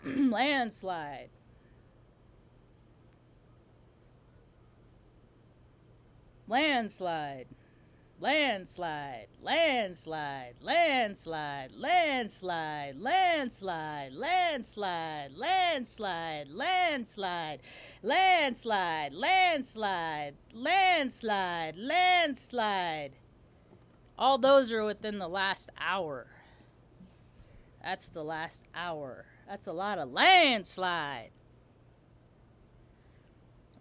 Landslide. Landslide. Landslide, landslide, landslide, landslide, landslide, landslide, landslide, landslide, landslide, landslide, landslide, landslide. All those are within the last hour. That's the last hour. That's a lot of landslide.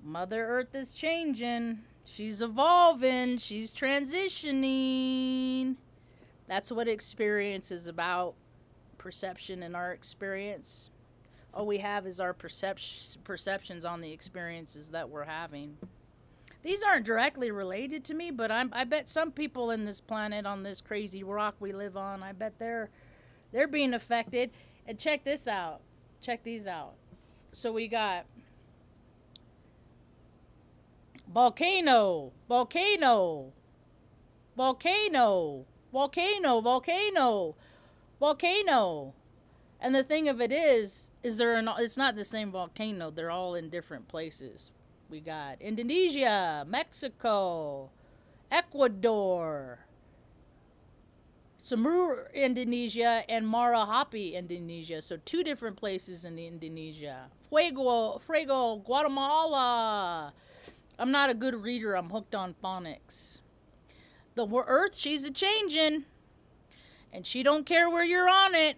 Mother Earth is changing. She's evolving. She's transitioning. That's what experience is about. Perception and our experience. All we have is our perceptions on the experiences that we're having. These aren't directly related to me, but I bet some people in this planet, on this crazy rock we live on, I bet they're being affected. And check this out. Check these out. So we got volcano, volcano, volcano, volcano, volcano, volcano. And the thing of it is it's not the same volcano. They're all in different places. We got Indonesia, Mexico, Ecuador, Samur, Indonesia, and Marahapi, Indonesia. So 2 different places in Indonesia. Fuego, Guatemala. I'm not a good reader. I'm hooked on phonics. The Earth, she's a changing, and she don't care where you're on it.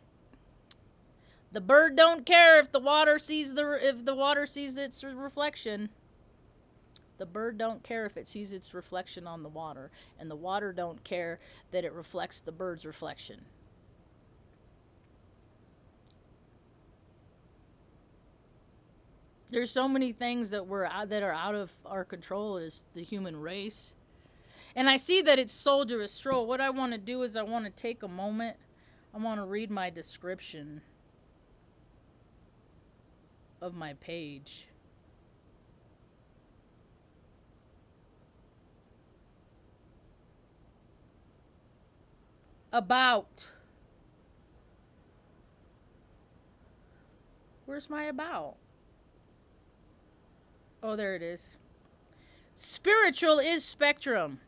The bird don't care if the water sees its reflection. The bird don't care if it sees its reflection on the water, and the water don't care that it reflects the bird's reflection. There's so many things that are out of our control as the human race. And I see that it's Soldier of Stroll. What I want to do is I want to take a moment. I want to read my description of my page. About. Where's my about? Oh, there it is. Spiritual is spectrum.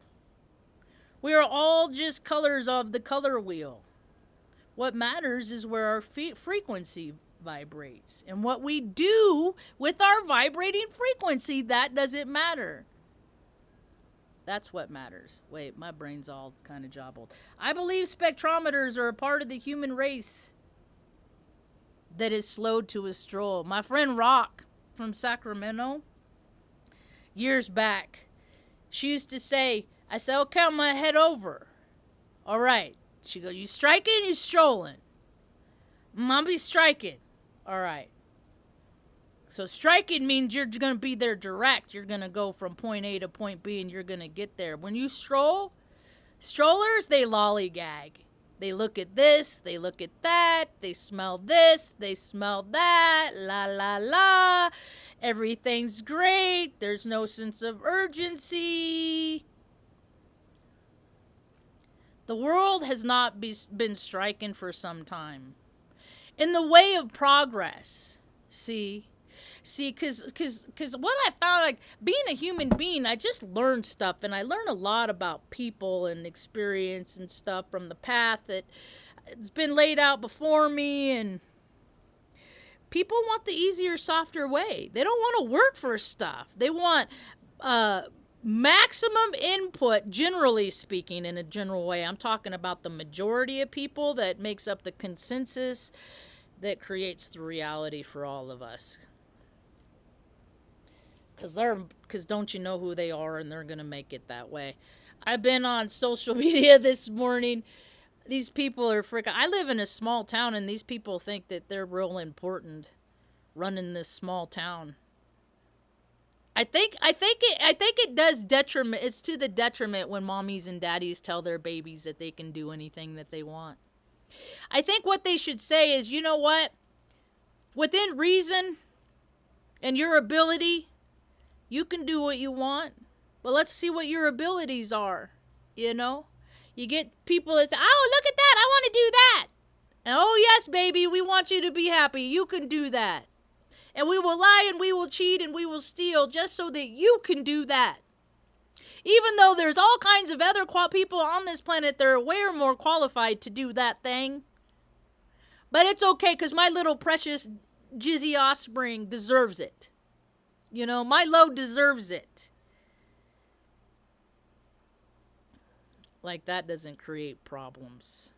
We are all just colors of the color wheel. What matters is where our frequency vibrates. And what we do with our vibrating frequency, that doesn't matter. That's what matters. Wait, my brain's all kind of jobbled. I believe spectrometers are a part of the human race that is slowed to a stroll. My friend Rock from Sacramento, years back, she used to say, I said, okay, I'm going to head over. All right. She go, you striking, you strolling? I'll be striking. All right. So striking means you're going to be there direct. You're going to go from point A to point B and you're going to get there. When you stroll, strollers, they lollygag. They look at this, they look at that, they smell this, they smell that, la la la. Everything's great. There's no sense of urgency. The world has not been striking for some time. In the way of progress, see, because what I found, like, being a human being, I just learn stuff, and I learn a lot about people and experience and stuff from the path that it's been laid out before me, and people want the easier, softer way. They don't want to work for stuff. They want maximum input, generally speaking, in a general way. I'm talking about the majority of people that makes up the consensus that creates the reality for all of us. Because don't you know who they are, and they're going to make it that way. I've been on social media this morning. These people are freaking. I live in a small town, and these people think that they're real important running this small town. I think it does detriment. It's to the detriment when mommies and daddies tell their babies that they can do anything that they want. I think what they should say is, you know what? Within reason and your ability, you can do what you want, but let's see what your abilities are, you know? You get people that say, oh, look at that, I want to do that. And oh, yes, baby, we want you to be happy. You can do that. And we will lie and we will cheat and we will steal just so that you can do that. Even though there's all kinds of other people on this planet that are way more qualified to do that thing. But it's okay because my little precious jizzy offspring deserves it. You know, my load deserves it. Like that doesn't create problems.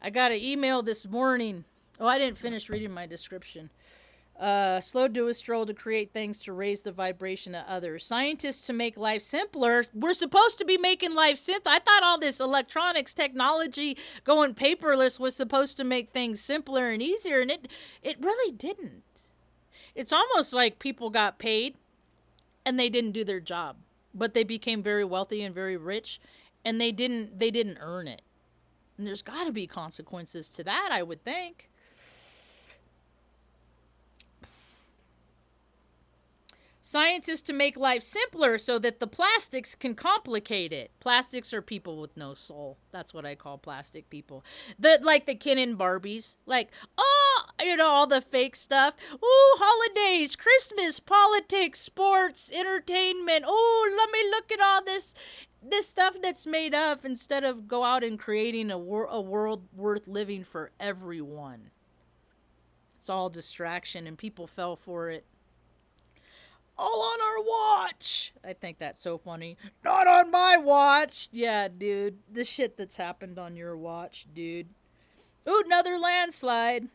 I got an email this morning. Oh, I didn't finish reading my description. Slow do a stroll to create things to raise the vibration of others. Scientists to make life simpler. We're supposed to be making life simple. I thought all this electronics technology going paperless was supposed to make things simpler and easier, and it really didn't. It's almost like people got paid and they didn't do their job, but they became very wealthy and very rich, and they didn't earn it. And there's got to be consequences to that, I would think. Scientists to make life simpler so that the plastics can complicate it. Plastics are people with no soul. That's what I call plastic people. Like the Ken and Barbies. Like, oh, you know, all the fake stuff. Ooh, holidays, Christmas, politics, sports, entertainment. Oh, let me look at all this stuff that's made up instead of go out and creating a world worth living for everyone. It's all distraction and people fell for it. All on our watch. I think that's so funny. Not on my watch. Yeah, dude. The shit that's happened on your watch, dude. Ooh, another landslide.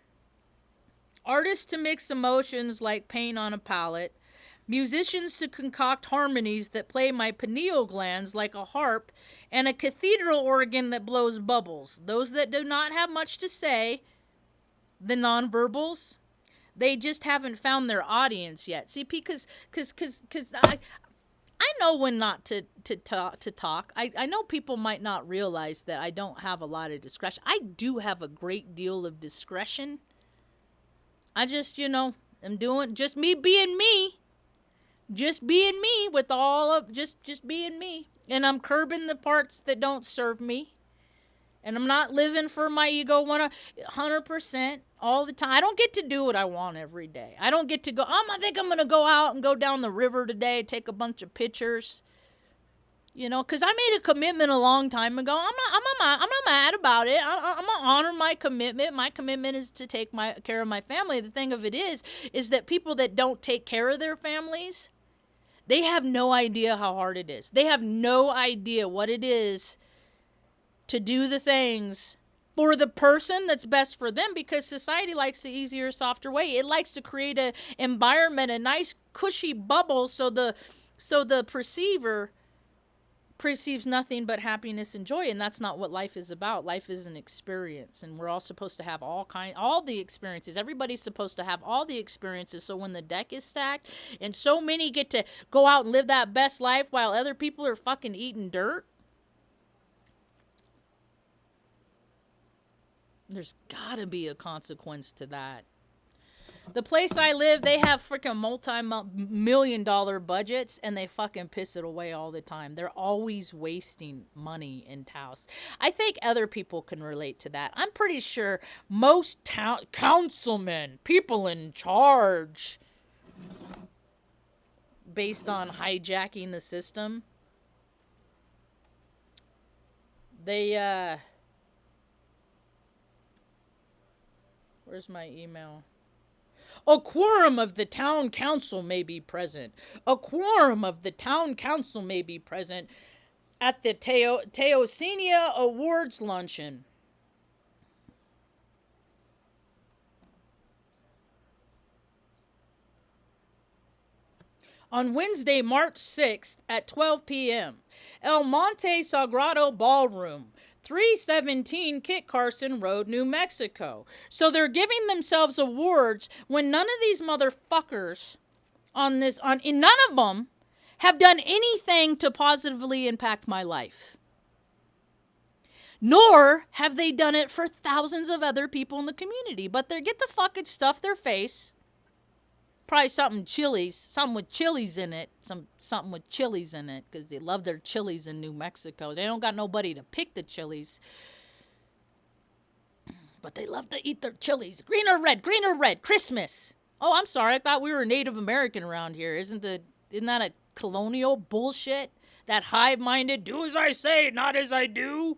Artists to mix emotions like paint on a palette. Musicians to concoct harmonies that play my pineal glands like a harp. And a cathedral organ that blows bubbles. Those that do not have much to say. The nonverbals. They just haven't found their audience yet. See, because I know when not to talk. I know people might not realize that I don't have a lot of discretion. I do have a great deal of discretion. I just, you know, am doing just me being me. Just being me with all of just being me. And I'm curbing the parts that don't serve me. And I'm not living for my ego 100% all the time. I don't get to do what I want every day. I don't get to go, I think I'm going to go out and go down the river today, take a bunch of pictures. You know, because I made a commitment a long time ago. I'm not mad about it. I'm going to honor my commitment. My commitment is to take care of my family. The thing of it is that people that don't take care of their families, they have no idea how hard it is. They have no idea what it is to do the things for the person that's best for them, because society likes the easier, softer way. It likes to create an environment, a nice, cushy bubble, so the perceiver perceives nothing but happiness and joy, and that's not what life is about. Life is an experience, and we're all supposed to have all the experiences. Everybody's supposed to have all the experiences, so when the deck is stacked, and so many get to go out and live that best life while other people are fucking eating dirt, there's gotta be a consequence to that. The place I live, they have freaking multi-million-dollar budgets, and they fucking piss it away all the time. They're always wasting money in Taos. I think other people can relate to that. I'm pretty sure most councilmen, people in charge, based on hijacking the system, they, where's my email? A quorum of the town council may be present. A quorum of the town council may be present at the Taosenia Awards Luncheon. On Wednesday, March 6th at 12 p.m. El Monte Sagrado Ballroom, 317 Kit Carson Road, New Mexico. So they're giving themselves awards when none of these motherfuckers none of them have done anything to positively impact my life. Nor have they done it for thousands of other people in the community. But they get to fucking stuff their face. Probably something with chilies in it. Something with chilies in it, because they love their chilies in New Mexico. They don't got nobody to pick the chilies. But they love to eat their chilies. Green or red, green or red, Christmas. Oh, I'm sorry. I thought we were Native American around here. Isn't that a colonial bullshit? That hive-minded, do as I say, not as I do.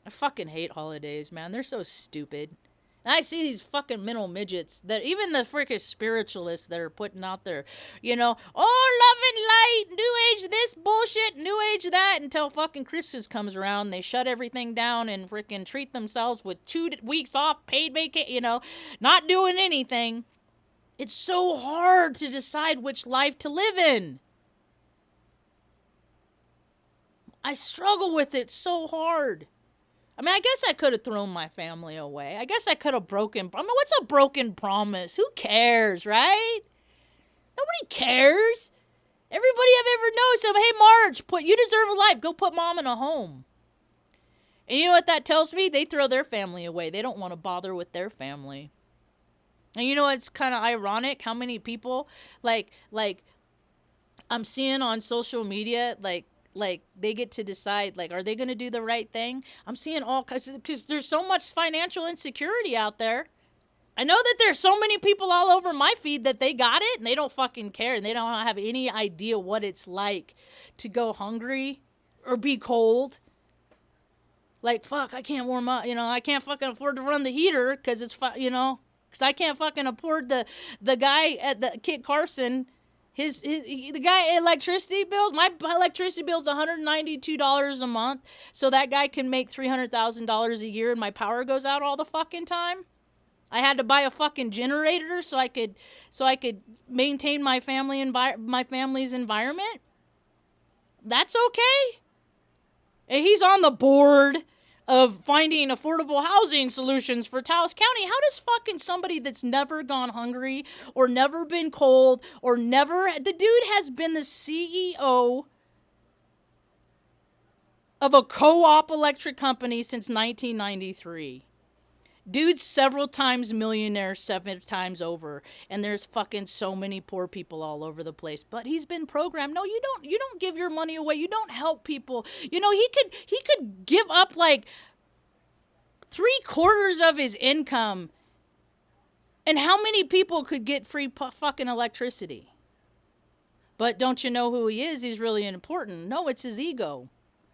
I fucking hate holidays, man. They're so stupid. And I see these fucking mental midgets that even the freaking spiritualists that are putting out there, oh, love and light, new age this bullshit, new age that, until fucking Christmas comes around. They shut everything down and freaking treat themselves with 2 weeks off, paid vacation, not doing anything. It's so hard to decide which life to live in. I struggle with it so hard. I mean, I guess I could have thrown my family away. I guess I could have what's a broken promise? Who cares, right? Nobody cares. Everybody I've ever known said, hey, Marge, you deserve a life. Go put mom in a home. And you know what that tells me? They throw their family away. They don't want to bother with their family. And you know what's kind of ironic? How many people, like, I'm seeing on social media, like they get to decide, like, are they going to do the right thing? I'm seeing all kinds, because there's so much financial insecurity out there. I know that there's so many people all over my feed that they got it and they don't fucking care and they don't have any idea what it's like to go hungry or be cold. Like, fuck, I can't warm up, I can't fucking afford to run the heater because it's, because I can't fucking afford the guy at the Kit Carson. The guy electricity bills, my electricity bill's $192 a month, so that guy can make $300,000 a year and my power goes out all the fucking time. I had to buy a fucking generator so I could maintain my family's environment. That's okay. And he's on the board of finding affordable housing solutions for Taos County. How does fucking somebody that's never gone hungry or never been cold or the dude has been the CEO of a co-op electric company since 1993. Dude's several times millionaire, 7 times over, and there's fucking so many poor people all over the place. But he's been programmed. No, you don't give your money away. You don't help people. He could give up like 3/4 of his income, and how many people could get free fucking electricity? But don't you know who he is? He's really important. No, it's his ego.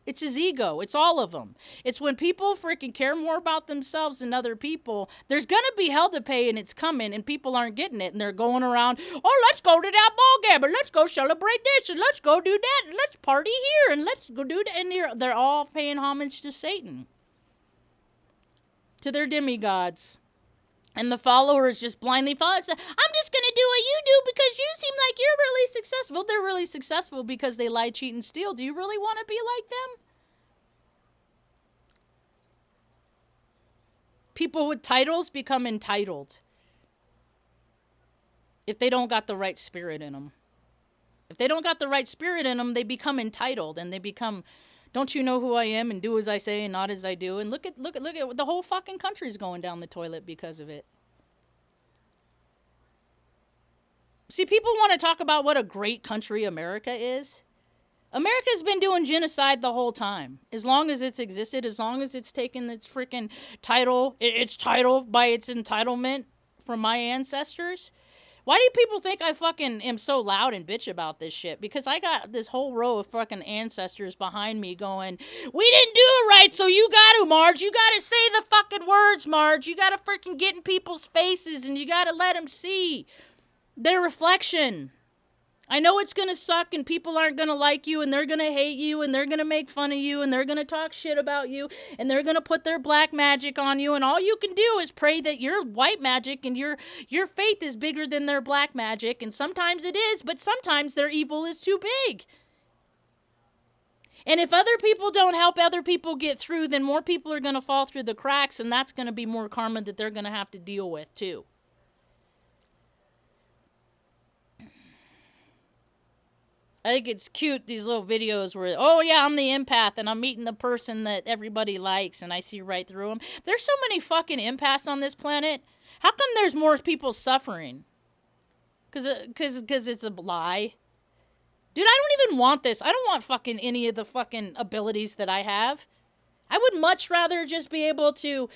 It's his ego. It's all of them. It's when people freaking care more about themselves than other people, there's going to be hell to pay and it's coming and people aren't getting it and they're going around, oh, let's go to that ball game and let's go celebrate this and let's go do that and let's party here and let's go do that. And they're all paying homage to Satan, to their demigods. And the followers just blindly follow. I'm just going to do what you do because you seem like you're really successful. They're really successful because they lie, cheat, and steal. Do you really want to be like them? People with titles become entitled if they don't got the right spirit in them. If they don't got the right spirit in them, they become entitled and they become, don't you know who I am and do as I say and not as I do? And look at the whole fucking country's going down the toilet because of it. See, people want to talk about what a great country America is. America's been doing genocide the whole time. As long as it's existed, as long as it's taken its freaking title, its title by its entitlement from my ancestors. Why do people think I fucking am so loud and bitch about this shit? Because I got this whole row of fucking ancestors behind me going, we didn't do it right, so you got to, Marge. You got to say the fucking words, Marge. You got to freaking get in people's faces and you got to let them see their reflection. I know it's going to suck and people aren't going to like you and they're going to hate you and they're going to make fun of you and they're going to talk shit about you and they're going to put their black magic on you, and all you can do is pray that your white magic and your faith is bigger than their black magic, and sometimes it is, but sometimes their evil is too big. And if other people don't help other people get through, then more people are going to fall through the cracks, and that's going to be more karma that they're going to have to deal with too. I think it's cute, these little videos where, oh yeah, I'm the empath and I'm meeting the person that everybody likes and I see right through them. There's so many fucking empaths on this planet. How come there's more people suffering? Because it's a lie. Dude, I don't even want this. I don't want fucking any of the fucking abilities that I have. I would much rather just be able to,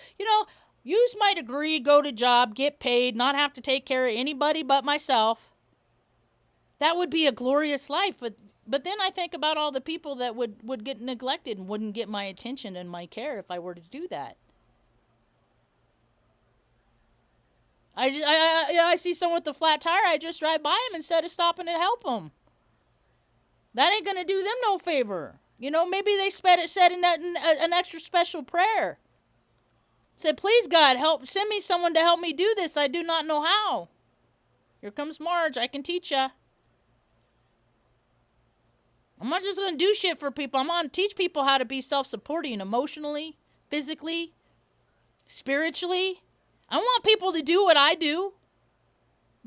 Use my degree, go to job, get paid, not have to take care of anybody but myself. That would be a glorious life. But then I think about all the people that would get neglected and wouldn't get my attention and my care if I were to do that. I see someone with a flat tire, I just drive by them instead of stopping to help them. That ain't going to do them no favor. You know, maybe they said an extra special prayer. Said, please, God, send me someone to help me do this. I do not know how. Here comes Marge. I can teach ya. I'm not just going to do shit for people. I'm going to teach people how to be self-supporting emotionally, physically, spiritually. I want people to do what I do.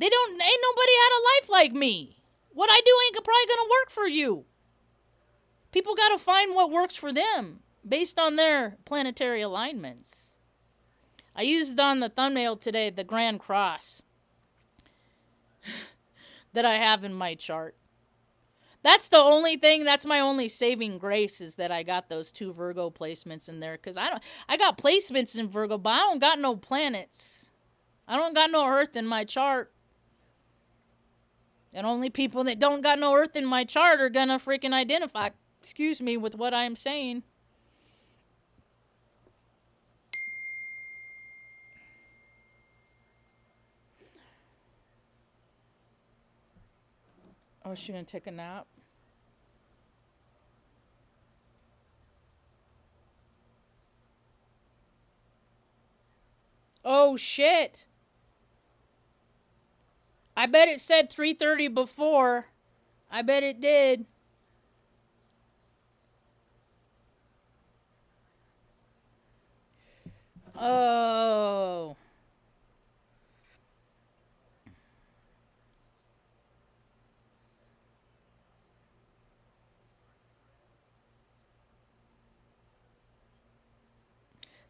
Ain't nobody had a life like me. What I do ain't probably going to work for you. People got to find what works for them based on their planetary alignments. I used on the thumbnail today the Grand Cross that I have in my chart. That's the only thing, that's my only saving grace, is that I got those 2 Virgo placements in there. Because I got placements in Virgo, but I don't got no planets. I don't got no Earth in my chart. And only people that don't got no Earth in my chart are gonna freaking identify, with what I'm saying. Oh, is she gonna take a nap? Oh, shit. I bet it said 3:30 before. I bet it did. Oh.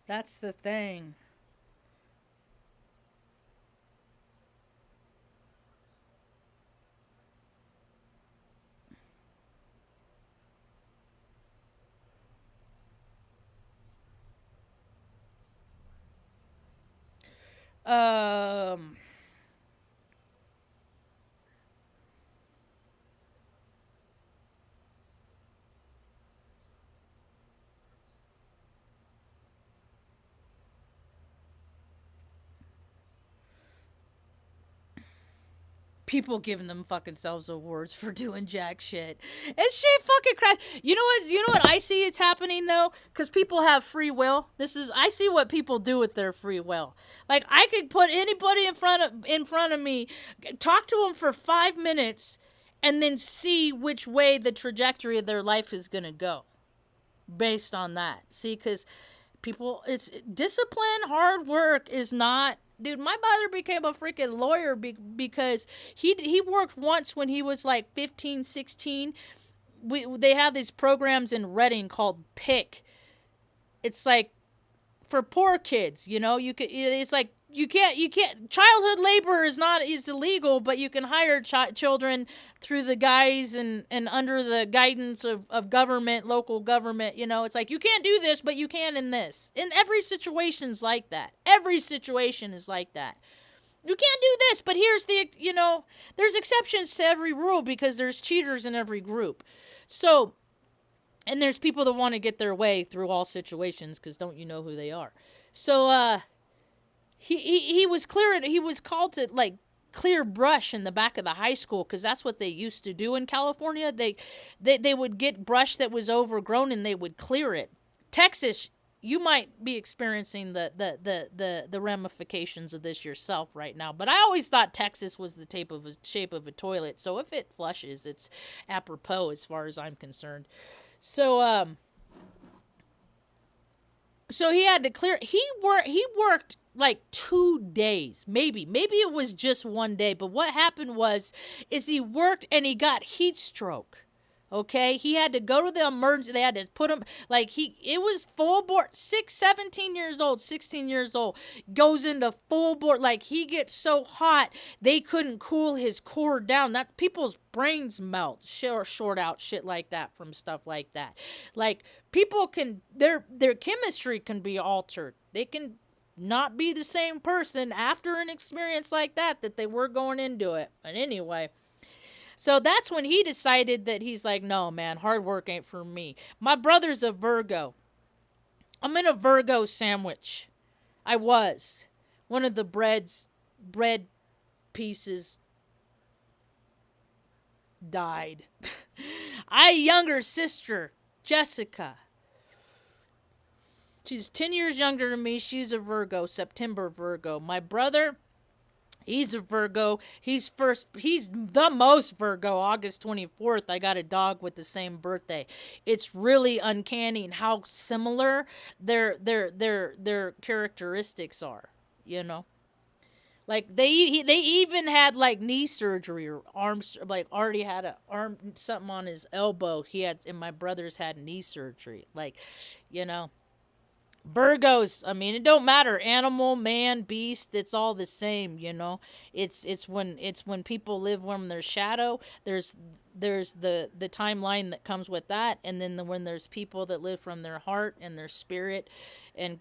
That's the thing. Um People giving them fucking selves awards for doing jack shit. It's shit fucking crap. You know what? You know what I see it's happening though, because people have free will. I see what people do with their free will. Like I could put anybody in front of me, talk to them for 5 minutes, and then see which way the trajectory of their life is gonna go, based on that. See, because people, it's discipline, hard work is not. Dude, my brother became a freaking lawyer because he worked once when he was like 15, 16. They have these programs in Reading called PIC. It's like for poor kids, you know. It's like you can't. Childhood labor is illegal, but you can hire children through the guise and under the guidance of government, local government. You know, it's like you can't do this, but you can in this. In every situation's like that. Every situation is like that. You can't do this, but here's there's exceptions to every rule because there's cheaters in every group. So, and there's people that want to get their way through all situations because don't you know who they are. So, he was called to like clear brush in the back of the high school because that's what they used to do in California. They would get brush that was overgrown and they would clear it. Texas, you might be experiencing the ramifications of this yourself right now. But I always thought Texas was the shape of a toilet. So if it flushes, it's apropos as far as I'm concerned. So he had to clear. He worked like 2 days, maybe it was just 1 day. But what happened is he worked and he got heat stroke. Okay, he had to go to the emergency. They had to put him it was full board. 17 years old, 16 years old, goes into full board. Like he gets so hot they couldn't cool his core down. That's people's brains melt, short out, shit like that from stuff like that. Like people can their chemistry can be altered. They can not be the same person after an experience like that they were going into it. But anyway, so that's when he decided that he's like, no, man, hard work ain't for me. My brother's a Virgo. I'm in a Virgo sandwich. I was. One of the bread pieces died. I younger sister, Jessica. She's 10 years younger than me. She's a Virgo, September Virgo. My brother, he's a Virgo. He's the most Virgo, August 24th. I got a dog with the same birthday. It's really uncanny how similar their characteristics are, you know? Like they even had like knee surgery or arms, like already had a arm something on his elbow. And my brother's had knee surgery. Like, you know, Virgos, I mean, it don't matter, animal, man, beast, it's all the same, you know. It's when people live from their shadow, there's the timeline that comes with that, and then when there's people that live from their heart and their spirit, and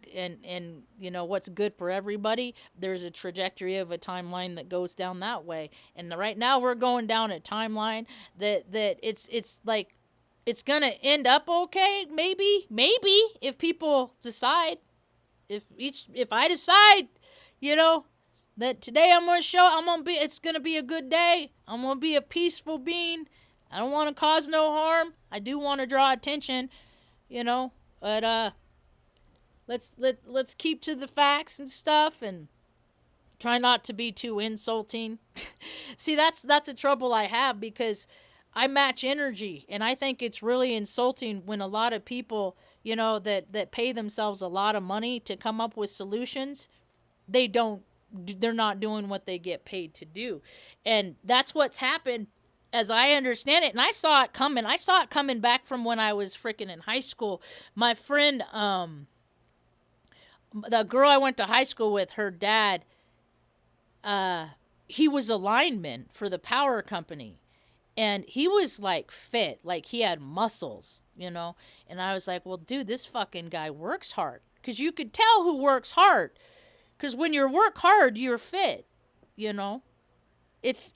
you know what's good for everybody, there's a trajectory of a timeline that goes down that way. And right now we're going down a timeline that it's like it's gonna end up okay, maybe, if people decide, if I decide, you know, that today it's gonna be a good day. I'm gonna be a peaceful being. I don't want to cause no harm. I do want to draw attention, you know, but let's keep to the facts and stuff, and try not to be too insulting. See, that's a trouble I have, because I match energy, and I think it's really insulting when a lot of people, you know, that pay themselves a lot of money to come up with solutions, they're not doing what they get paid to do. And that's what's happened, as I understand it. And I saw it coming. I saw it coming back from when I was freaking in high school. My friend, the girl I went to high school with, her dad, he was a lineman for the power company. And he was like fit, like he had muscles, you know. And I was like, well, dude, this fucking guy works hard. Because you could tell who works hard. Because when you work hard, you're fit, you know. It's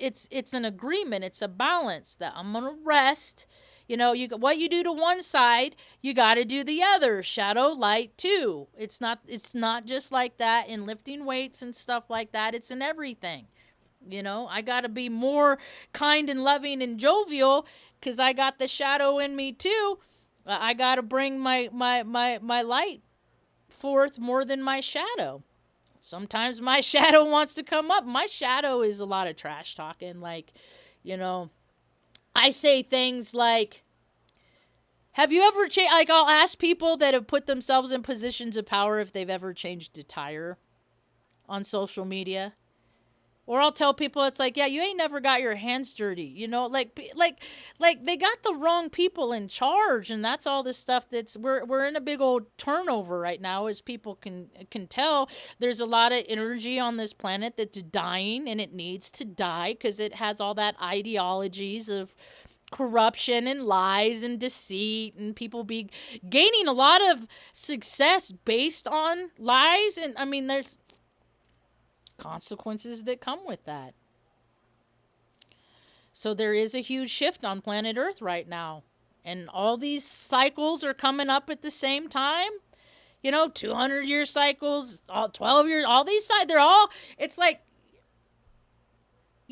an agreement. It's a balance that I'm going to rest. You know, what you do to one side, you got to do the other. Shadow, light, too. It's not just like that in lifting weights and stuff like that. It's in everything. You know, I got to be more kind and loving and jovial, because I got the shadow in me too. I got to bring my light forth more than my shadow. Sometimes my shadow wants to come up. My shadow is a lot of trash talking. Like, you know, I say things like, have you ever changed? Like, I'll ask people that have put themselves in positions of power if they've ever changed a tire on social media. Or I'll tell people, it's like, yeah, you ain't never got your hands dirty, you know, like they got the wrong people in charge, and that's all this stuff we're in a big old turnover right now, as people can tell. There's a lot of energy on this planet that's dying, and it needs to die, because it has all that ideologies of corruption and lies and deceit, and people be gaining a lot of success based on lies. And I mean, there's consequences that come with that. So there is a huge shift on planet Earth right now, and all these cycles are coming up at the same time. You know, 200-year cycles, all 12 years, all these they're all, it's like,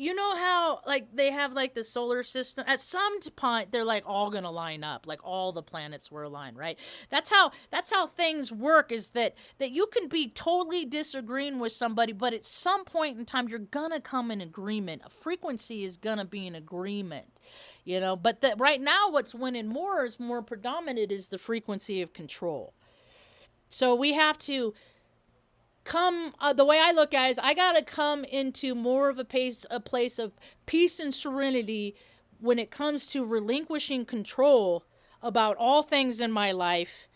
you know how, like, they have, like, the solar system, at some point, they're, like, all gonna line up, like, all the planets were aligned, right? That's how things work, is that you can be totally disagreeing with somebody, but at some point in time, you're gonna come in agreement. A frequency is gonna be in agreement, you know? But right now, what's winning more predominant is the frequency of control. So we have to come, the way I look at it is, I gotta come into more of a place of peace and serenity when it comes to relinquishing control about all things in my life,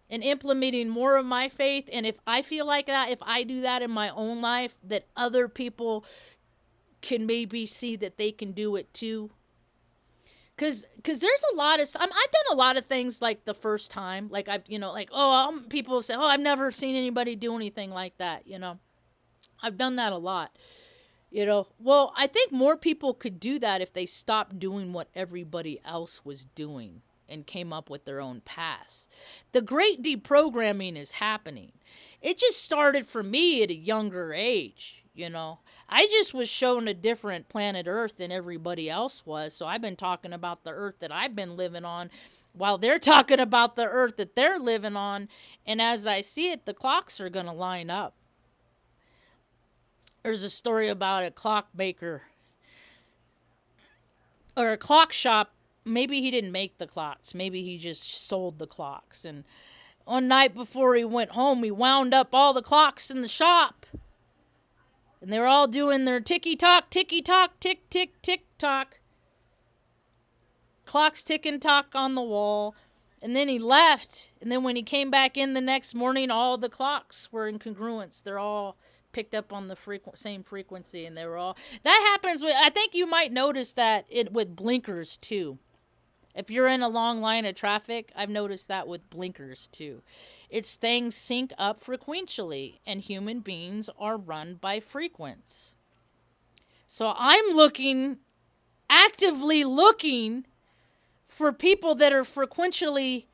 and implementing more of my faith. And if I feel like that, if I do that in my own life, that other people can maybe see that they can do it too. Cause there's a lot of I've done a lot of things like the first time, like I've like people say I've never seen anybody do anything like that. I've done that a lot. Well, I think more people could do that if they stopped doing what everybody else was doing and came up with their own paths. The great deprogramming is happening. It just started for me at a younger age. I just was shown a different planet Earth than everybody else was. So I've been talking about the Earth that I've been living on while they're talking about the Earth that they're living on. And as I see it, the clocks are going to line up. There's a story about a clockmaker or a clock shop. Maybe he didn't make the clocks. Maybe he just sold the clocks. And one night before he went home, he wound up all the clocks in the shop. And they were all doing their ticky-tock, tick, tick, tock. Clocks tick-and-tock on the wall. And then he left. And then when he came back in the next morning, all the clocks were in congruence. They're all picked up on the same frequency. And they were all... That happens with... I think you might notice that with blinkers, too. If you're in a long line of traffic, I've noticed that with blinkers, too. It's things sync up frequentially, and human beings are run by frequency. So I'm actively looking for people that are frequentially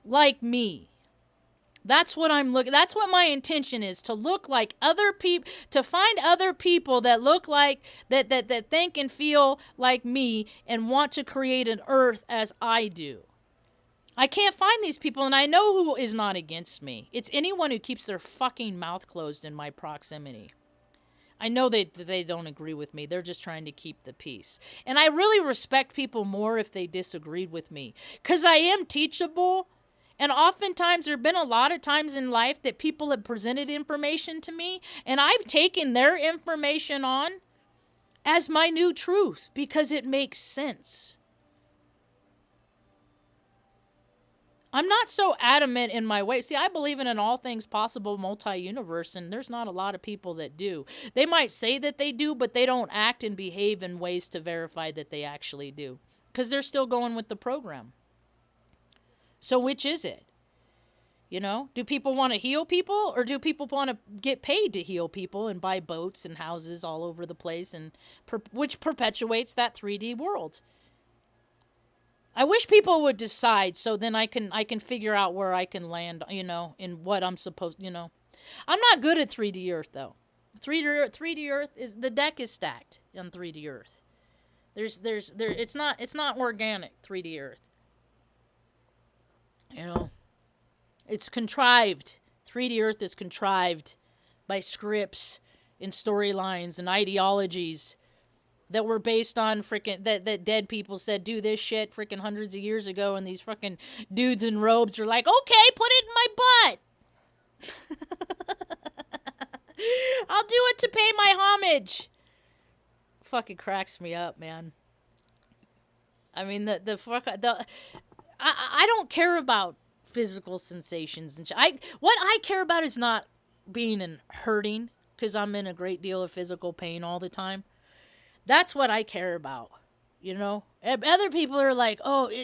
like me. That's what I'm looking. That's what my intention is, to look like other people, to find other people that look like, that think and feel like me and want to create an earth as I do. I can't find these people, and I know who is not against me. It's anyone who keeps their fucking mouth closed in my proximity. I know they don't agree with me. They're just trying to keep the peace. And I really respect people more if they disagreed with me, because I am teachable. And oftentimes there have been a lot of times in life that people have presented information to me, and I've taken their information on as my new truth because it makes sense. I'm not so adamant in my way. See, I believe in an all things possible multi-universe, and there's not a lot of people that do. They might say that they do, but they don't act and behave in ways to verify that they actually do, because they're still going with the program. So which is it? Do people want to heal people, or do people want to get paid to heal people and buy boats and houses all over the place, and which perpetuates that 3D world? I wish people would decide, so then I can figure out where I can land, in what I'm supposed, I'm not good at 3D Earth, though. 3D Earth is, the deck is stacked on 3D Earth. It's not organic 3D Earth. It's contrived. 3D Earth is contrived by scripts and storylines and ideologies that were based on that dead people said do this shit hundreds of years ago, and these dudes in robes are like, okay, put it in my butt. I'll do it to pay my homage. Fucking cracks me up, man. I mean, I don't care about physical sensations and what I care about is not being and hurting, because I'm in a great deal of physical pain all the time. That's what I care about, Other people are like,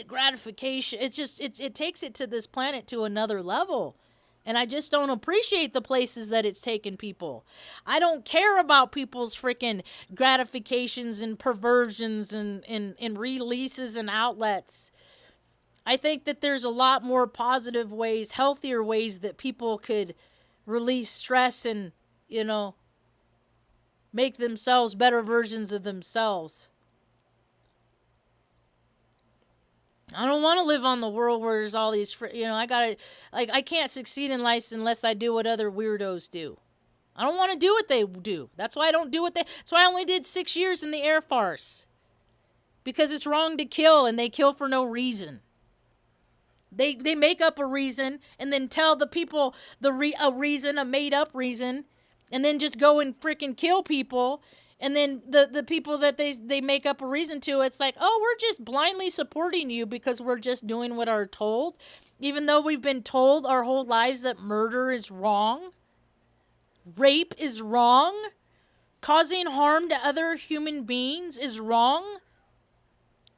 gratification. It takes it to this planet to another level. And I just don't appreciate the places that it's taken people. I don't care about people's freaking gratifications and perversions and releases and outlets. I think that there's a lot more positive ways, healthier ways that people could release stress and, make themselves better versions of themselves. I don't want to live on the world where there's all these, I can't succeed in life unless I do what other weirdos do. I don't want to do what they do. That's why I don't do that's why I only did 6 years in the Air Force. Because it's wrong to kill, and they kill for no reason. They make up a reason and then tell the people a reason, a made up reason, and then just go and freaking kill people. And then the people that they make up a reason to, it's like, we're just blindly supporting you because we're just doing what we're told. Even though we've been told our whole lives that murder is wrong. Rape is wrong. Causing harm to other human beings is wrong.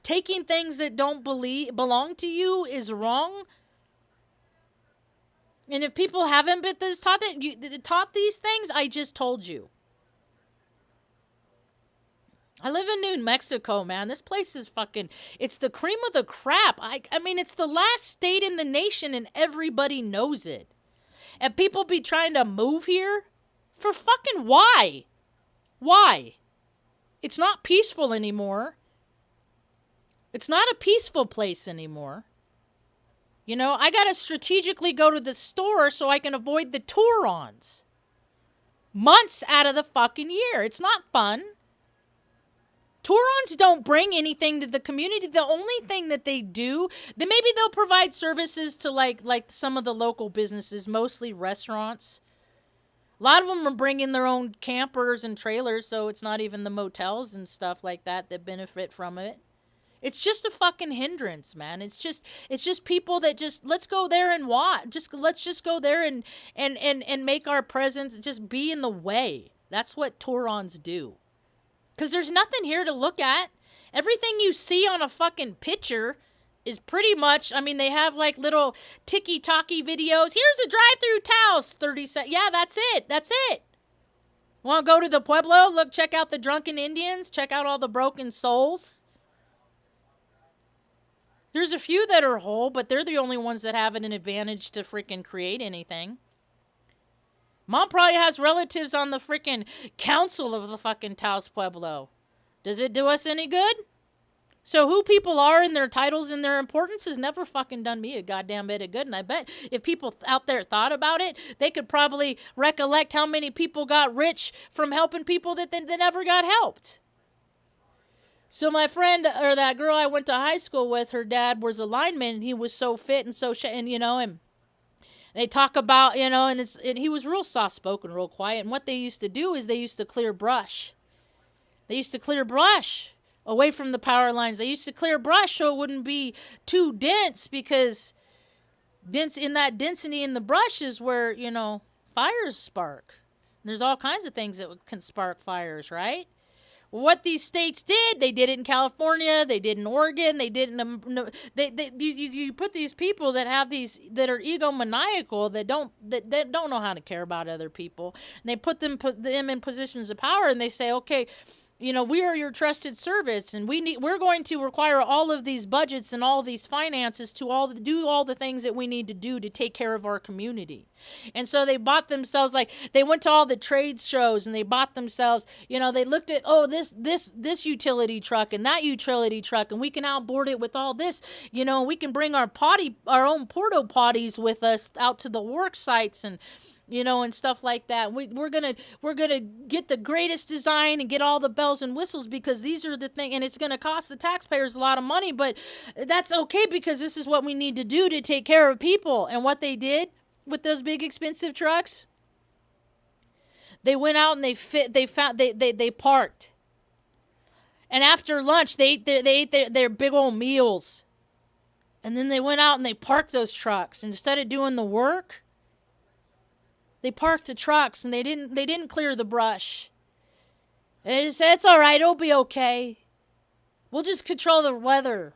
taking things that don't belong to you is wrong. And if people haven't been taught these things, I just told you. I live in New Mexico, man. This place is fucking, it's the cream of the crap. I mean, it's the last state in the nation and everybody knows it. And people be trying to move here for fucking why? Why? It's not peaceful anymore. It's not a peaceful place anymore. You know, I gotta strategically go to the store so I can avoid the Tourons. Months out of the fucking year. It's not fun. Tourons don't bring anything to the community. The only thing that they do, then maybe they'll provide services to like some of the local businesses, mostly restaurants. A lot of them are bringing their own campers and trailers, so it's not even the motels and stuff like that benefit from it. It's just a fucking hindrance, man. It's just people that just, let's go there and watch. Let's just go there and make our presence just be in the way. That's what Tourons do. Because there's nothing here to look at. Everything you see on a fucking picture is pretty much, I mean, they have like little ticky-tacky videos. Here's a drive-through Taos, 30 seconds. Yeah, that's it. That's it. Want to go to the Pueblo? Look, check out the drunken Indians. Check out all the broken souls. There's a few that are whole, but they're the only ones that have an advantage to freaking create anything. Mom probably has relatives on the freaking council of the fucking Taos Pueblo. Does it do us any good? So who people are and their titles and their importance has never fucking done me a goddamn bit of good. And I bet if people out there thought about it, they could probably recollect how many people got rich from helping people that never got helped. So my friend, or that girl I went to high school with, her dad was a lineman, and he was so fit and so, and you know, and they talk about, you know, and he was real soft-spoken, real quiet. And what they used to do is they used to clear brush. They used to clear brush away from the power lines. They used to clear brush so it wouldn't be too dense, because in that density in the brush is where, you know, fires spark. And there's all kinds of things that can spark fires, right? What these states did, they did it in California, they did in Oregon, they did in you put these people that have these, that are egomaniacal, that don't know how to care about other people, and they put them in positions of power, and they say, okay, you know, we are your trusted service, and we're going to require all of these budgets and all these finances to do all the things that we need to do to take care of our community. And so they bought themselves, like, they went to all the trade shows and they bought themselves, you know, they looked at, oh, this utility truck and that utility truck, and we can outboard it with all this, you know, we can bring our own porta potties with us out to the work sites, and you know, and stuff like that. We're gonna get the greatest design and get all the bells and whistles, because these are the thing, and it's gonna cost the taxpayers a lot of money, but that's okay, because this is what we need to do to take care of people. And what they did with those big expensive trucks, they went out and they parked, and after lunch they ate their big old meals, and then they went out and they parked those trucks. Instead of doing the work, they parked the trucks, and they didn't clear the brush. They just said, it's all right, it'll be okay. We'll just control the weather.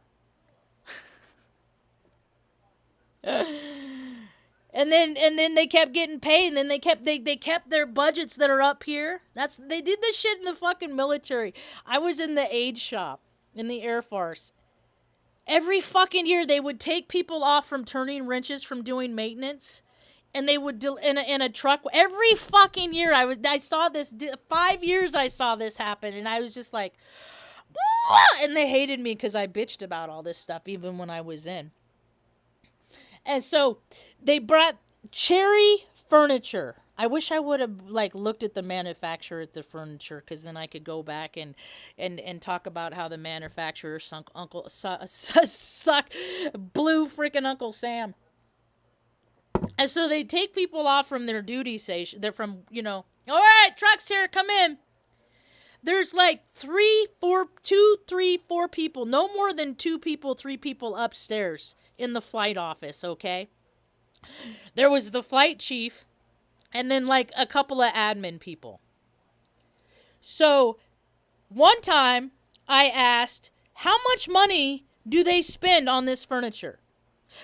And then they kept getting paid, and then they kept their budgets that are up here. They did this shit in the fucking military. I was in the aid shop in the Air Force. Every fucking year they would take people off from turning wrenches, from doing maintenance. And they would in a truck every fucking year. I saw this 5 years. I saw this happen, and I was just like, "Wah!" And they hated me because I bitched about all this stuff even when I was in. And so they brought Cherry Furniture. I wish I would have looked at the manufacturer at the furniture, because then I could go back and talk about how the manufacturer suck blue freaking Uncle Sam. And so they take people off from their duty station. They're from, you know, all right, truck's here, come in. There's like 3, 4 people, no more than 2 people, 3 people upstairs in the flight office, okay? There was the flight chief, and then like a couple of admin people. So one time I asked, How much money do they spend on this furniture?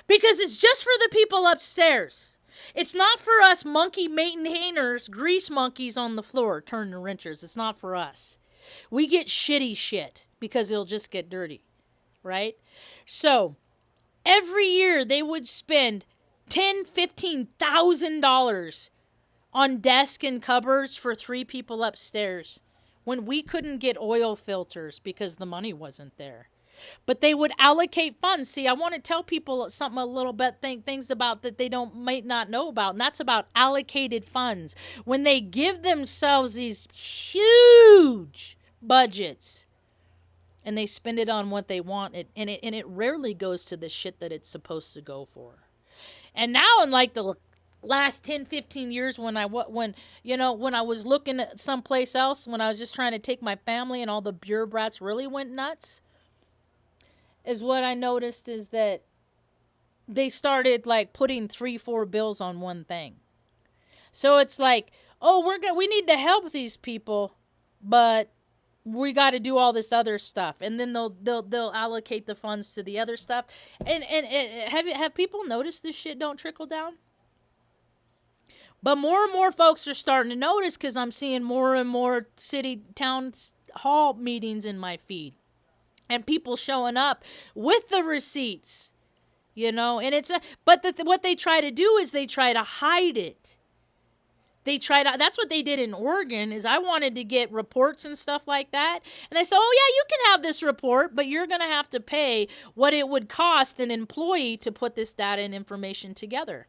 Because it's just for the people upstairs. It's not for us monkey maintainers, grease monkeys on the floor turning wrenchers. It's not for us. We get shitty shit because it'll just get dirty, right? So every year they would spend $10,000-$15,000 on desk and cupboards for 3 people upstairs when we couldn't get oil filters because the money wasn't there. But they would allocate funds. See, I want to tell people something a little bit, things about that they might not know about, and that's about allocated funds. When they give themselves these huge budgets and they spend it on what they want, and it rarely goes to the shit that it's supposed to go for. And now in like the last 10-15 years, when I was looking at someplace else, when I was just trying to take my family and all the bureaucrats really went nuts, is what I noticed is that they started like putting 3-4 bills on one thing. So it's like, oh, we need to help these people, but we got to do all this other stuff, and then they'll allocate the funds to the other stuff. And have people noticed this shit don't trickle down? But more and more folks are starting to notice, because I'm seeing more and more town hall meetings in my feed. And people showing up with the receipts, and what they try to do is they try to hide it. That's what they did in Oregon, is I wanted to get reports and stuff like that. And they said, oh yeah, you can have this report, but you're going to have to pay what it would cost an employee to put this data and information together,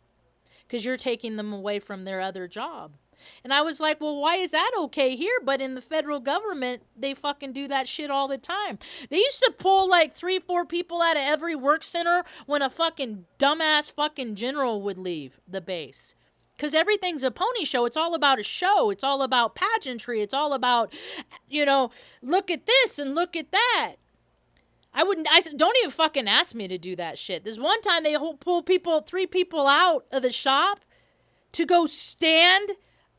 because you're taking them away from their other job. And I was like, well, why is that okay here? But in the federal government, they fucking do that shit all the time. They used to pull like 3-4 people out of every work center when a fucking dumbass fucking general would leave the base. Because everything's a pony show. It's all about a show. It's all about pageantry. It's all about, look at this and look at that. Don't even fucking ask me to do that shit. There's one time they pull 3 people out of the shop to go stand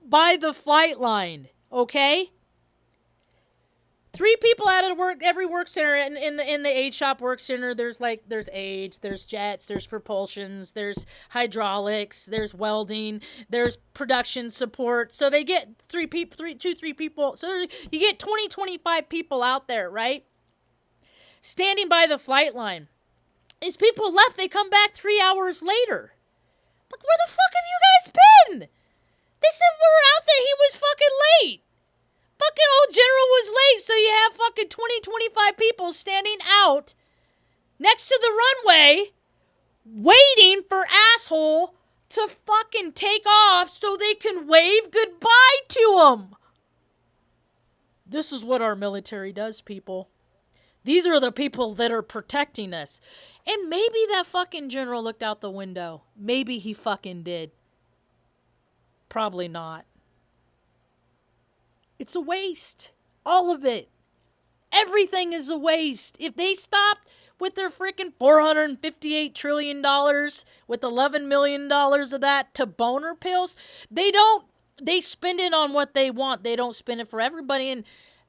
by the flight line, okay? 3 people out of every work center. In the aid shop work center, there's aids, there's jets, there's propulsions, there's hydraulics, there's welding, there's production support. So they get 3 people. So you get 25 people out there, right? Standing by the flight line. These people left. They come back 3 hours later. Like, where the fuck have you guys been? They said we were out there. He was fucking late. Fucking old general was late, so you have fucking 25 people standing out next to the runway waiting for asshole to fucking take off so they can wave goodbye to him. This is what our military does, people. These are the people that are protecting us. And maybe that fucking general looked out the window. Maybe he fucking did. Probably not. It's a waste. All of it. Everything is a waste. If they stopped with their freaking $458 trillion with $11 million of that to boner pills, they spend it on what they want. They don't spend it for everybody. And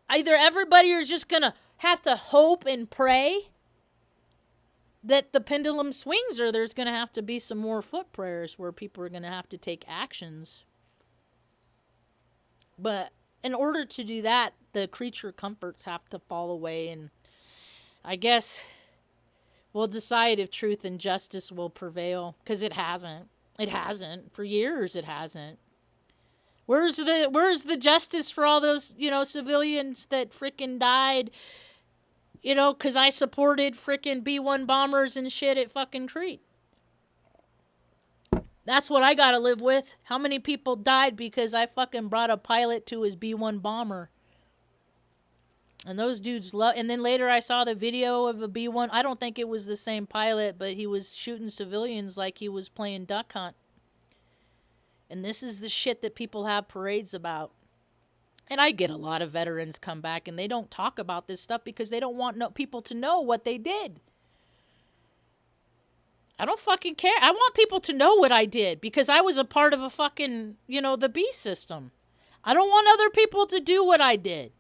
either everybody is just going to have to hope and pray that the pendulum swings, or there's going to have to be some more foot prayers where people are going to have to take actions. But in order to do that, the creature comforts have to fall away, and I guess we'll decide if truth and justice will prevail, because it hasn't. It hasn't. For years it hasn't. Where's the justice for all those, civilians that freaking died, because I supported freaking B-1 bombers and shit at fucking Crete? That's what I gotta live with. How many people died because I fucking brought a pilot to his B-1 bomber? And those dudes and then later I saw the video of a B-1. I don't think it was the same pilot, but he was shooting civilians like he was playing duck hunt. And this is the shit that people have parades about. And I get a lot of veterans come back and they don't talk about this stuff because they don't want people to know what they did. I don't fucking care. I want people to know what I did because I was a part of a fucking, the B system. I don't want other people to do what I did.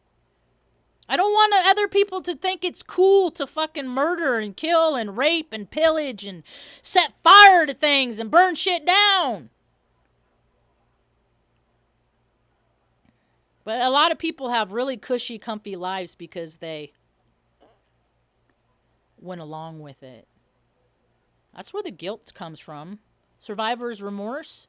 I don't want other people to think it's cool to fucking murder and kill and rape and pillage and set fire to things and burn shit down. But a lot of people have really cushy, comfy lives because they went along with it. That's where the guilt comes from. Survivor's remorse.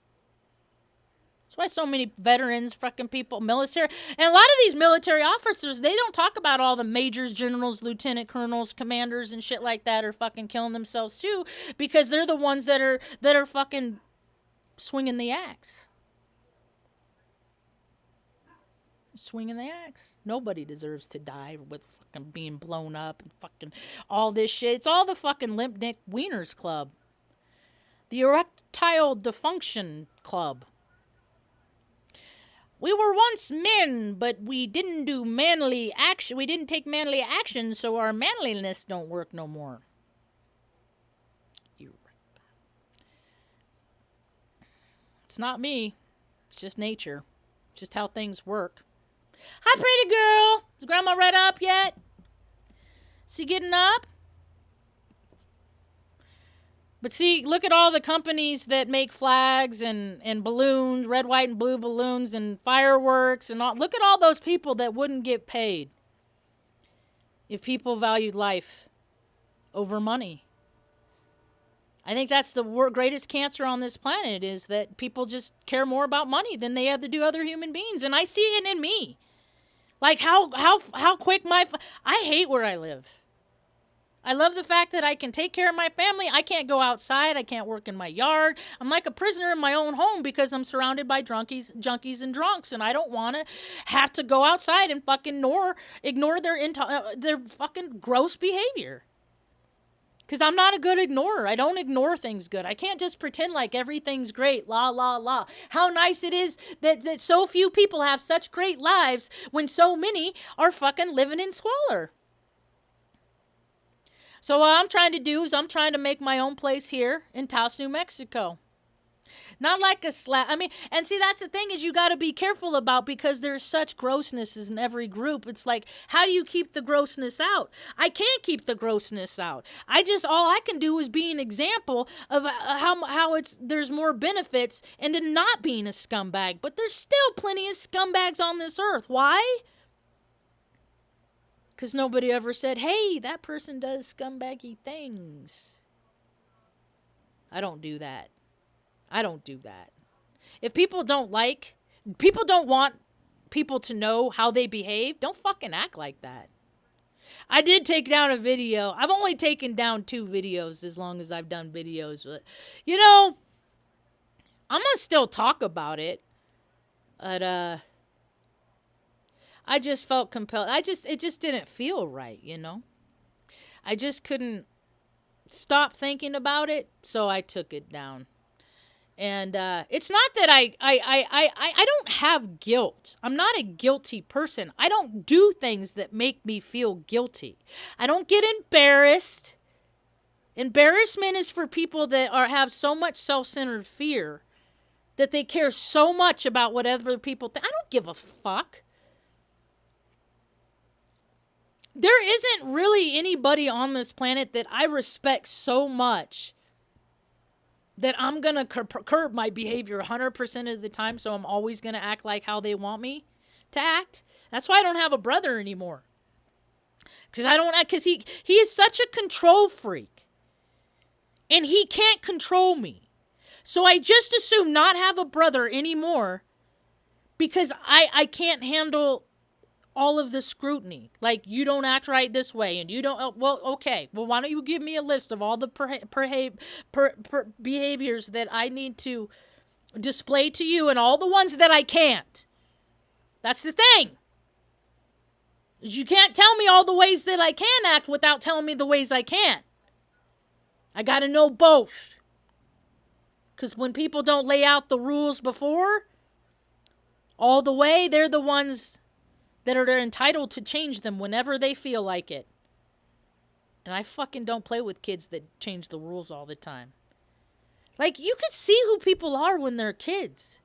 That's why so many veterans, fucking people, military, and a lot of these military officers, they don't talk about all the majors, generals, lieutenant colonels, commanders, and shit like that are fucking killing themselves too, because they're the ones that are fucking swinging the axe. Swinging the axe. Nobody deserves to die with fucking being blown up and fucking all this shit. It's all the fucking limp dick wieners club. The erectile dysfunction club. We were once men, but we didn't do manly action. We didn't take manly action, so our manliness don't work no more. It's not me. It's just nature. It's just how things work. Hi, pretty girl. Is Grandma read up yet? Is he getting up? But see, look at all the companies that make flags and balloons, red, white, and blue balloons and fireworks and all. Look at all those people that wouldn't get paid if people valued life over money. I think that's the greatest cancer on this planet, is that people just care more about money than they have to do other human beings. And I see it in me. Like how quick I hate where I live. I love the fact that I can take care of my family. I can't go outside. I can't work in my yard. I'm like a prisoner in my own home because I'm surrounded by junkies and drunks, and I don't want to have to go outside and fucking ignore their fucking gross behavior. Because I'm not a good ignorer. I don't ignore things good. I can't just pretend like everything's great. La, la, la. How nice it is that so few people have such great lives when so many are fucking living in squalor. So what I'm trying to do is I'm trying to make my own place here in Taos, New Mexico. Not like a slap. I mean, and see, that's the thing is you got to be careful about, because there's such grossness in every group. It's like, how do you keep the grossness out? I can't keep the grossness out. All I can do is be an example of how there's more benefits into not being a scumbag. But there's still plenty of scumbags on this earth. Why? Because nobody ever said, hey, that person does scumbaggy things. I don't do that. I don't do that. If people don't want people to know how they behave, don't fucking act like that. I did take down a video. I've only taken down 2 videos as long as I've done videos. But, I'm going to still talk about it. But, I just felt compelled. It just didn't feel right, I just couldn't stop thinking about it, so I took it down. And it's not that I don't have guilt. I'm not a guilty person. I don't do things that make me feel guilty. I don't get embarrassed. Embarrassment is for people that have so much self-centered fear that they care so much about what other people think. I don't give a fuck. There isn't really anybody on this planet that I respect so much that I'm going to curb my behavior 100% of the time, so I'm always going to act like how they want me to act. That's why I don't have a brother anymore. Because he is such a control freak. And he can't control me. So I just assume not have a brother anymore because I can't handle all of the scrutiny. Like, you don't act right this way, and you don't, well, okay. Well, why don't you give me a list of all the behaviors that I need to display to you and all the ones that I can't. That's the thing. You can't tell me all the ways that I can act without telling me the ways I can't. I got to know both. Because when people don't lay out the rules before, all the way, they're the ones that are entitled to change them whenever they feel like it. And I fucking don't play with kids that change the rules all the time. Like, you could see who people are when they're kids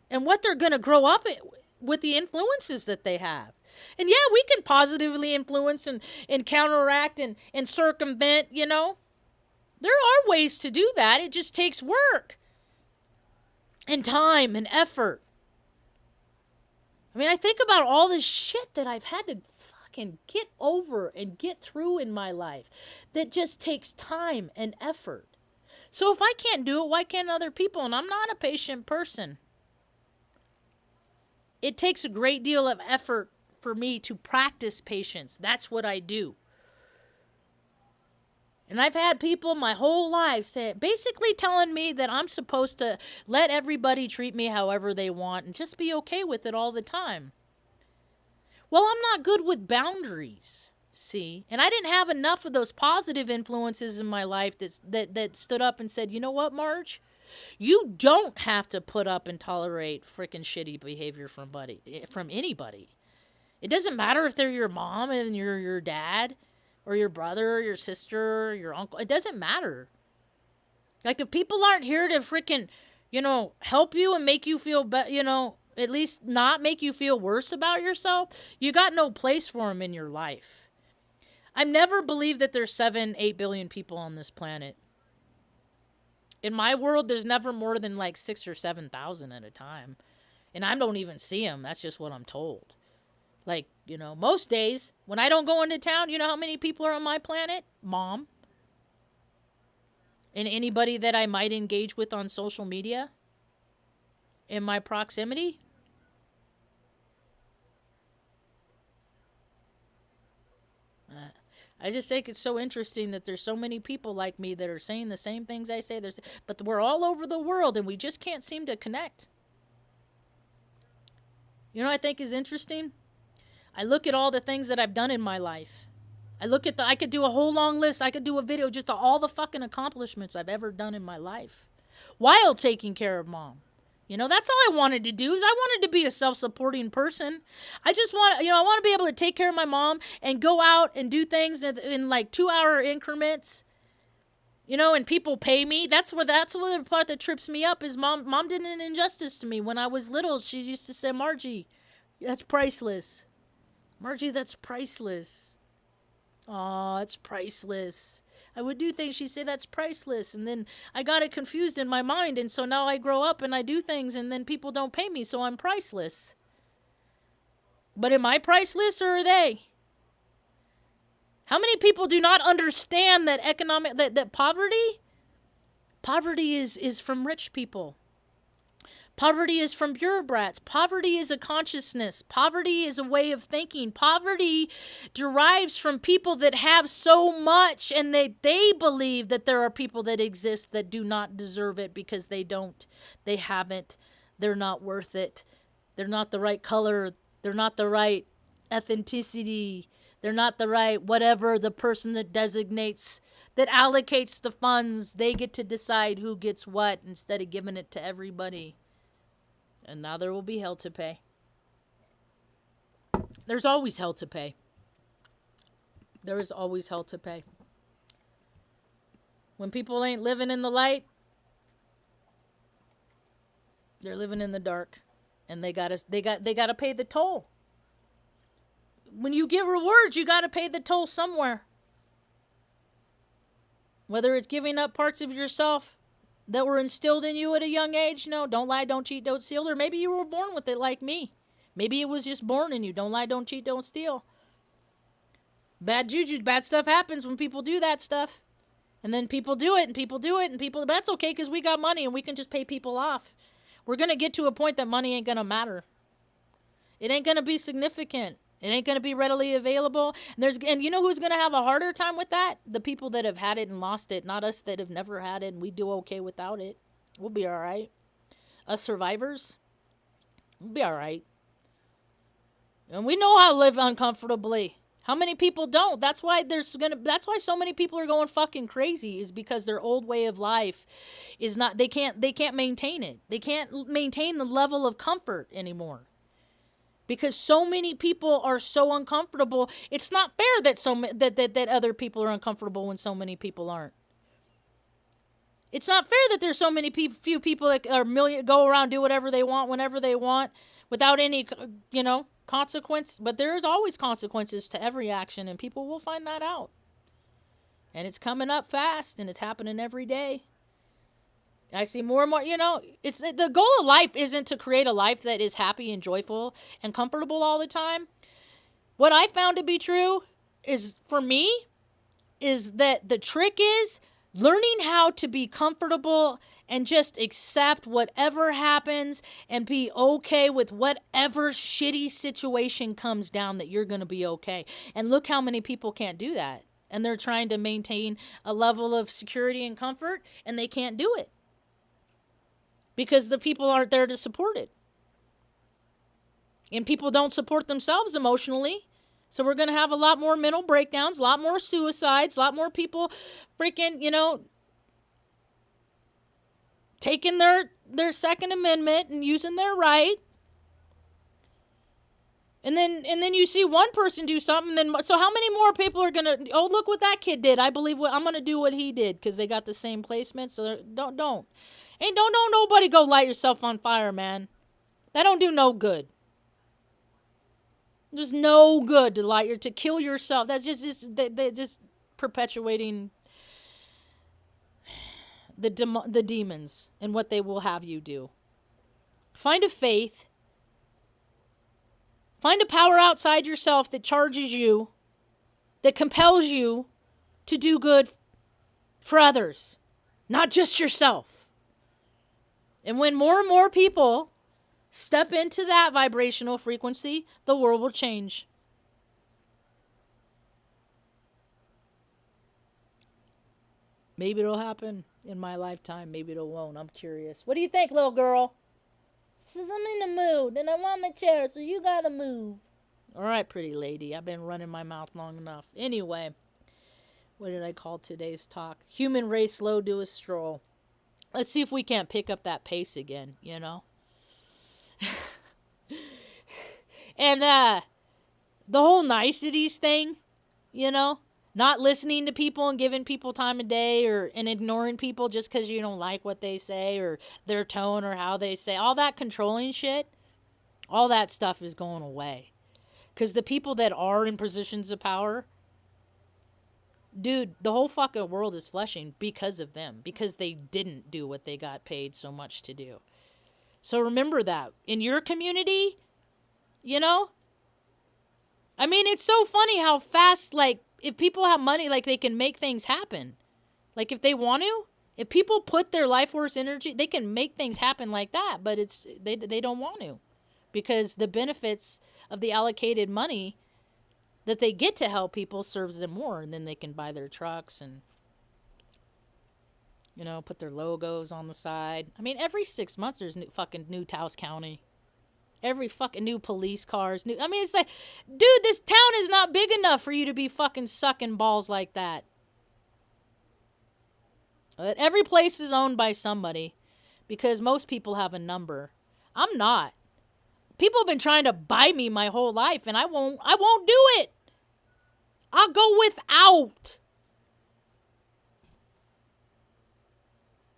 and what they're going to grow up with the influences that they have. And yeah, we can positively influence and counteract and circumvent, you know. There are ways to do that. It just takes work and time and effort. I mean, I think about all this shit that I've had to fucking get over and get through in my life that just takes time and effort. So if I can't do it, why can't other people? And I'm not a patient person. It takes a great deal of effort for me to practice patience. That's what I do. And I've had people my whole life say, basically telling me that I'm supposed to let everybody treat me however they want and just be okay with it all the time. Well, I'm not good with boundaries, see? And I didn't have enough of those positive influences in my life that stood up and said, you know what, Marge? You don't have to put up and tolerate freaking shitty behavior from anybody. It doesn't matter if they're your mom and you're your dad, or your brother, or your sister, or your uncle. It doesn't matter. Like, if people aren't here to freaking, you know, help you and make you feel better, you know, at least not make you feel worse about yourself, you got no place for them in your life. I've never believed that there's 7-8 billion people on this planet. In my world, there's never more than like 6,000 or 7,000 at a time. And I don't even see them. That's just what I'm told. Like, you know, most days, when I don't go into town, you know how many people are on my planet? Mom. And anybody that I might engage with on social media in my proximity. I just think it's so interesting that there's so many people like me that are saying the same things I say. But we're all over the world and we just can't seem to connect. You know what I think is interesting? I look at all the things that I've done in my life. I could do a whole long list. I could do a video just of all the fucking accomplishments I've ever done in my life while taking care of Mom. You know, that's all I wanted to do is I wanted to be a self-supporting person. I want to be able to take care of my mom and go out and do things in like 2-hour increments. You know, and people pay me. That's what the part that trips me up is mom did an injustice to me when I was little. She used to say, Margie, that's priceless. Margie, that's priceless. Aw, it's priceless. I would do things, she'd say that's priceless. And then I got it confused in my mind. And so now I grow up and I do things and then people don't pay me. So I'm priceless. But am I priceless or are they? How many people do not understand that that poverty is from rich people? Poverty is from bureaucrats. Poverty is a consciousness. Poverty is a way of thinking. Poverty derives from people that have so much and they believe that there are people that exist that do not deserve it because they haven't, they're not worth it. They're not the right color. They're not the right ethnicity. They're not the right whatever the person that designates, that allocates the funds. They get to decide who gets what instead of giving it to everybody. And now there will be hell to pay. There's always hell to pay. There is always hell to pay. When people ain't living in the light, they're living in the dark. And they gotta pay the toll. When you get rewards, you gotta pay the toll somewhere. Whether it's giving up parts of yourself that were instilled in you at a young age. No, don't lie, don't cheat, don't steal. Or maybe you were born with it like me. Maybe it was just born in you. Don't lie, don't cheat, don't steal. Bad juju, bad stuff happens when people do that stuff. And then people do it, and people do it, and people, that's okay because we got money and we can just pay people off. We're going to get to a point that money ain't going to matter. It ain't going to be significant. It ain't going to be readily available. And you know who's going to have a harder time with that? The people that have had it and lost it. Not us that have never had it and we do okay without it. We'll be all right. Us survivors, we'll be all right. And we know how to live uncomfortably. How many people don't? That's why so many people are going fucking crazy, is because their old way of life is not, they can't maintain it. They can't maintain the level of comfort anymore. Because so many people are so uncomfortable. It's not fair that other people are uncomfortable when so many people aren't. It's not fair that there's so many few people that are go around, do whatever they want, whenever they want, without any, consequence. But there is always consequences to every action, and people will find that out. And it's coming up fast, and it's happening every day. I see more and more, it's the goal of life isn't to create a life that is happy and joyful and comfortable all the time. What I found to be true is, for me, is that the trick is learning how to be comfortable and just accept whatever happens and be okay with whatever shitty situation comes down, that you're going to be okay. And look how many people can't do that. And they're trying to maintain a level of security and comfort, and they can't do it because the people aren't there to support it. And people don't support themselves emotionally. So we're going to have a lot more mental breakdowns, a lot more suicides, a lot more people freaking, taking their Second Amendment and using their right. And then you see one person do something, so how many more people are going to, oh, look what that kid did. I believe I'm going to do what he did because they got the same placement. So don't nobody go light yourself on fire, man. That don't do no good. There's no good to kill yourself. That's just perpetuating the demons and what they will have you do. Find a faith. Find a power outside yourself that charges you, that compels you to do good for others, not just yourself. And when more and more people step into that vibrational frequency, the world will change. Maybe it'll happen in my lifetime. Maybe it won't. I'm curious. What do you think, little girl? Says I'm in the mood and I want my chair, so you gotta move. All right, pretty lady. I've been running my mouth long enough. Anyway, what did I call today's talk? Human race slow to a stroll. Let's see if we can't pick up that pace again, And the whole niceties thing, not listening to people and giving people time of day and ignoring people just because you don't like what they say or their tone or how they say, all that controlling shit, all that stuff is going away. Because the people that are in positions of power, dude, the whole fucking world is flushing because of them, because they didn't do what they got paid so much to do. So remember that. In your community, I mean, it's so funny how fast, if people have money, they can make things happen. If they want to, if people put their life force energy, they can make things happen like that, but they don't want to, because the benefits of the allocated money that they get to help people serves them more, and then they can buy their trucks and, put their logos on the side. I mean, every 6 months there's new Taos County. Every fucking new police cars. It's like, dude, this town is not big enough for you to be fucking sucking balls like that. But every place is owned by somebody because most people have a number. I'm not. People have been trying to buy me my whole life, and I won't do it. I'll go without.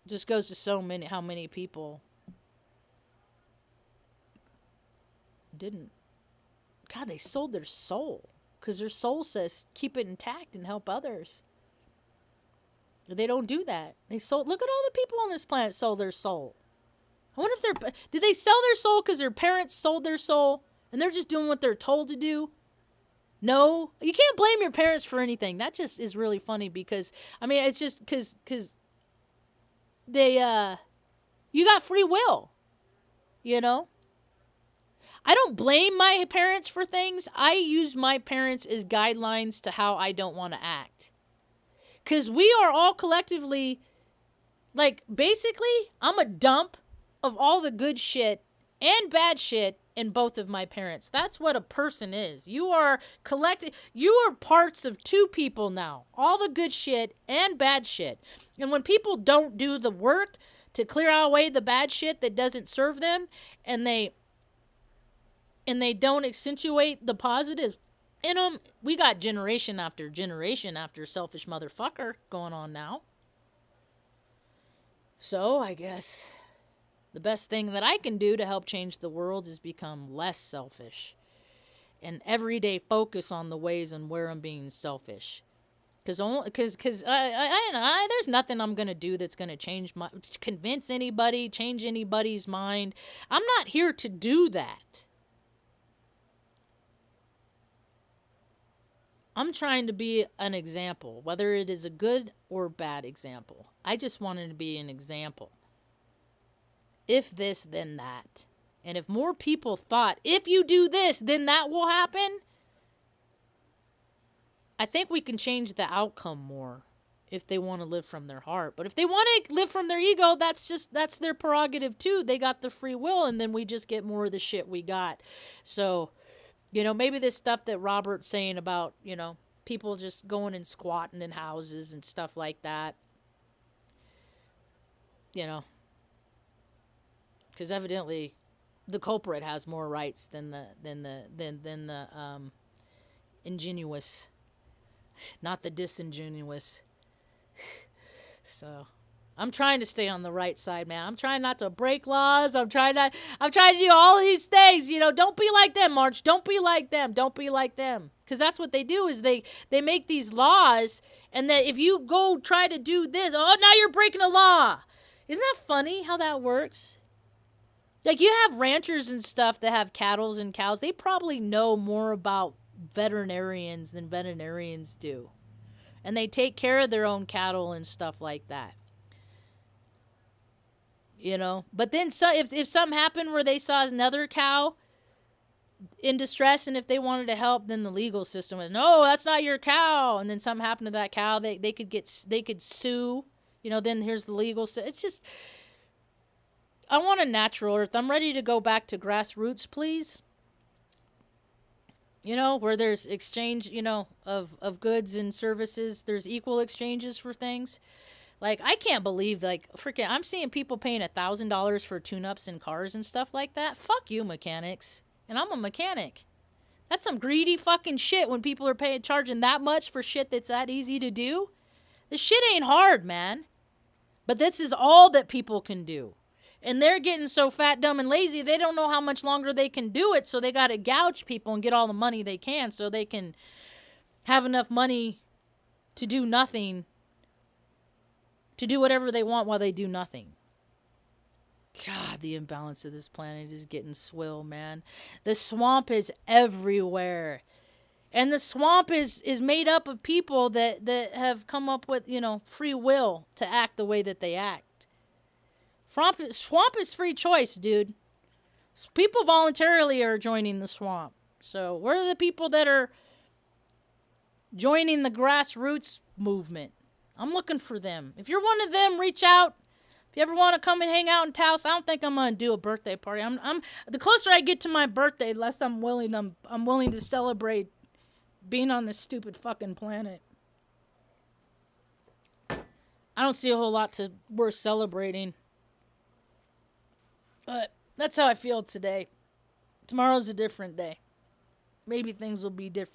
Just goes to how many people didn't. God, they sold their soul because their soul says keep it intact and help others. They don't do that. Look at all the people on this planet sold their soul. I wonder if did they sell their soul because their parents sold their soul and they're just doing what they're told to do? No, you can't blame your parents for anything. That just is really funny because, it's just because they, you got free will, I don't blame my parents for things. I use my parents as guidelines to how I don't want to act. Because we are all collectively, basically, I'm a dump of all the good shit and bad shit in both of my parents. That's what a person is. You are parts of two people now. All the good shit and bad shit. And when people don't do the work to clear away the bad shit that doesn't serve them, and they don't accentuate the positives in them, we got generation after selfish motherfucker going on now. So I guess The best thing that I can do to help change the world is become less selfish and every day focus on the ways and where I'm being selfish. Because there's nothing I'm going to do that's going to convince anybody, change anybody's mind. I'm not here to do that. I'm trying to be an example, whether it is a good or bad example. I just wanted to be an example. If this, then that. And if more people thought, if you do this, then that will happen, I think we can change the outcome more if they want to live from their heart. But if they want to live from their ego, that's their prerogative too. They got the free will, and then we just get more of the shit we got. So, maybe this stuff that Robert's saying about, people just going and squatting in houses and stuff like that. Because evidently the culprit has more rights than the ingenuous, not the disingenuous. So I'm trying to stay on the right side, man. I'm trying not to break laws. I'm trying to do all these things. Don't be like them, Marge. Don't be like them. Don't be like them. Because that's what they do is they make these laws, and that if you go try to do this, oh, now you're breaking a law. Isn't that funny how that works? Like, you have ranchers and stuff that have cattle and cows. They probably know more about veterinarians than veterinarians do. And they take care of their own cattle and stuff like that. But then if something happened where they saw another cow in distress, and if they wanted to help, then the legal system was, no, that's not your cow. And then something happened to that cow, they could sue. Then here's the legal system. It's just, I want a natural earth. I'm ready to go back to grassroots, please. Where there's exchange, of goods and services. There's equal exchanges for things. Like, I can't believe, I'm seeing people paying $1,000 for tune-ups in cars and stuff like that. Fuck you, mechanics. And I'm a mechanic. That's some greedy fucking shit when people are charging that much for shit that's that easy to do. This shit ain't hard, man. But this is all that people can do. And they're getting so fat, dumb, and lazy, they don't know how much longer they can do it, so they got to gouge people and get all the money they can so they can have enough money to do nothing, to do whatever they want while they do nothing. God, the imbalance of this planet is getting swill, man. The swamp is everywhere. And the swamp is made up of people that have come up with, free will to act the way that they act. Swamp is free choice, dude. People voluntarily are joining the swamp. So where are the people that are joining the grassroots movement? I'm looking for them. If you're one of them, reach out. If you ever want to come and hang out in Taos, I don't think I'm gonna do a birthday party. I'm the closer I get to my birthday, the less I'm willing to celebrate being on this stupid fucking planet. I don't see a whole lot worth celebrating. But that's how I feel today. Tomorrow's a different day. Maybe things will be different.